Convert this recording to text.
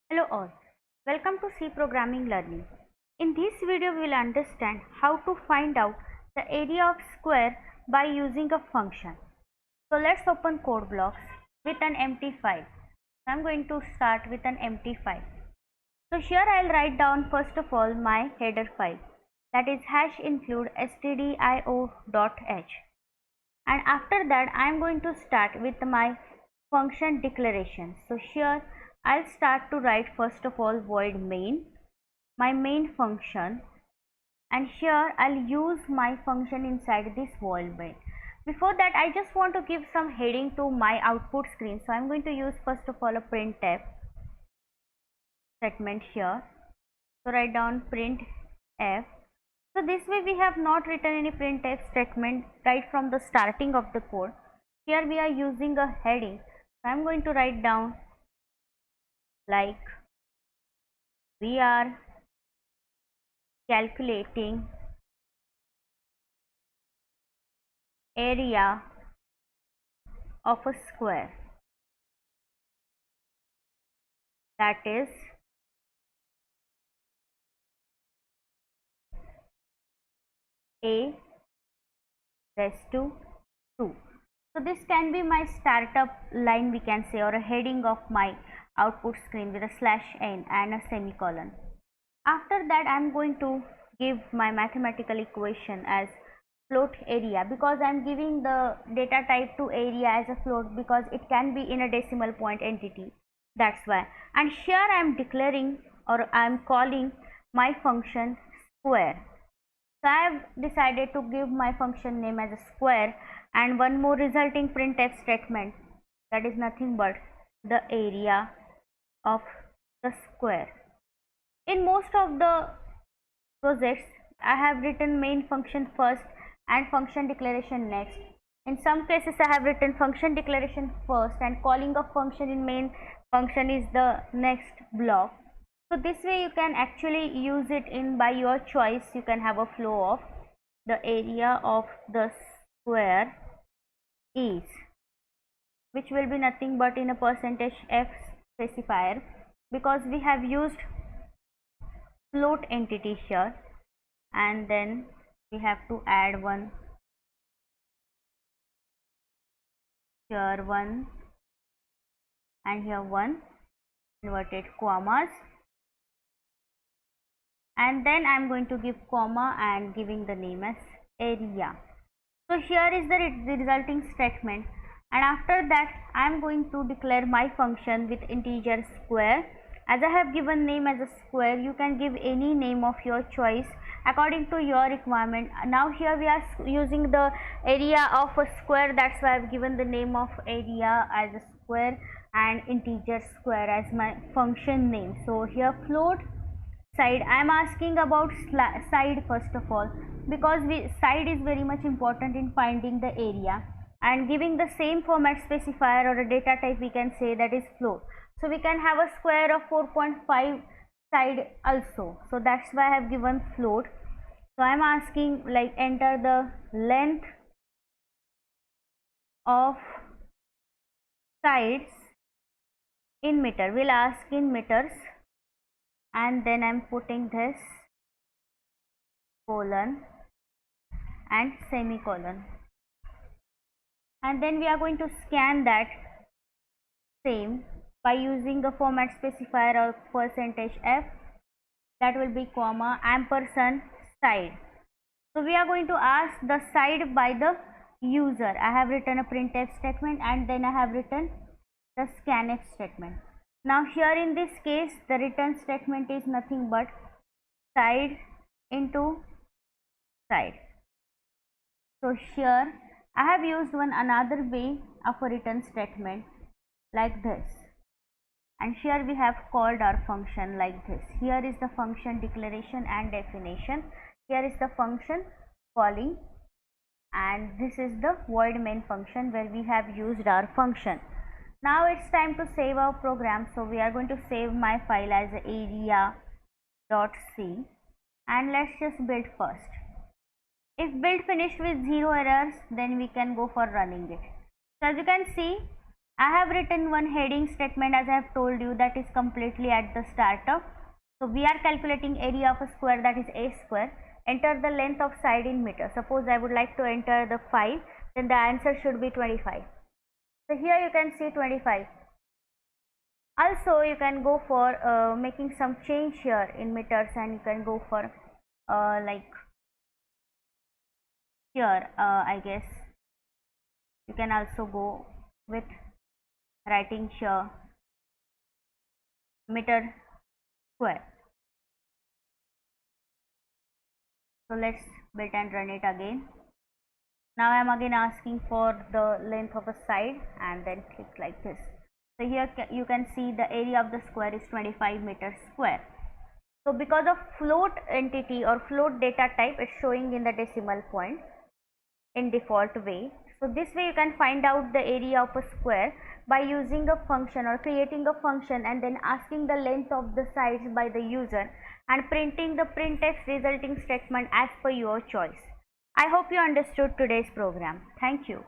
Hello all, welcome to C Programming Learning. In this video we will understand how to find out the area of square by using a function. So let's open code blocks with an empty file. I am going to start with an empty file. So here I will write down first of all my header file, that is #include stdio.h, and after that I am going to start with my function declaration. So here I'll start to write first of all void main, my main function, and here I'll use my function inside this void main. Before that I just want to give some heading to my output screen. So I'm going to use first of all a printf statement here. So write down printf. So this way we have not written any printf statement right from the starting of the code. Here we are using a heading. So I'm going to write down like we are calculating area of a square, that is a raised to 2. So this can be my startup line, we can say, or a heading of my output screen with a /n and a semicolon. After that I am going to give my mathematical equation as float area, because I am giving the data type to area as a float because it can be in a decimal point entity, that's why. And here I am declaring, or I am calling my function square. So I have decided to give my function name as a square, and one more resulting printf statement, that is nothing but the area of the square. In most of the projects I have written main function first and function declaration next. In some cases I have written function declaration first and calling of function in main function is the next block. So this way you can actually use it in by your choice. You can have a flow of the area of the square is, which will be nothing but in a %f specifier, because we have used float entity here, and then we have to add one here, one, and here one inverted commas, and then I'm going to give comma and giving the name as area. So here is the resulting statement, and after that I'm going to declare my function with integer square. As I have given name as a square, you can give any name of your choice according to your requirement. Now here we are using the area of a square, that's why I've given the name of area as a square and integer square as my function name. So here float side, I am asking about side first of all, because side is very much important in finding the area, and giving the same format specifier or a data type, we can say that is float. So we can have a square of 4.5 side also, so that's why I have given float. So I am asking like enter the length of sides in meter, we'll ask in meters, and then I'm putting this colon and semicolon, and then we are going to scan that same by using the format specifier of %f, that will be comma ampersand side. So we are going to ask the side by the user. I have written a printf statement and then I have written the scanf statement. Now here in this case the return statement is nothing but side into side. So here I have used one another way of a return statement like this, and here we have called our function like this. Here is the function declaration and definition, here is the function calling, and this is the void main function where we have used our function. Now it's time to save our program. So we are going to save my file as area.c, and let's just build first. If build finished with 0 errors, then we can go for running it. So as you can see, I have written one heading statement as I have told you, that is completely at the startup. So we are calculating area of a square, that is a square. Enter the length of side in meter. Suppose I would like to enter the 5, then the answer should be 25. So here you can see 25. Also you can go for making some change here in meters, and you can go for like here I guess you can also go with writing here meter square. So let's build and run it again. Now I am again asking for the length of a side, and then click like this. So here you can see the area of the square is 25 meters square. So because of float entity or float data type, it's showing in the decimal point in default way. So this way you can find out the area of a square by using a function or creating a function and then asking the length of the sides by the user and printing the printf resulting statement as per your choice. I hope you understood today's program. Thank you.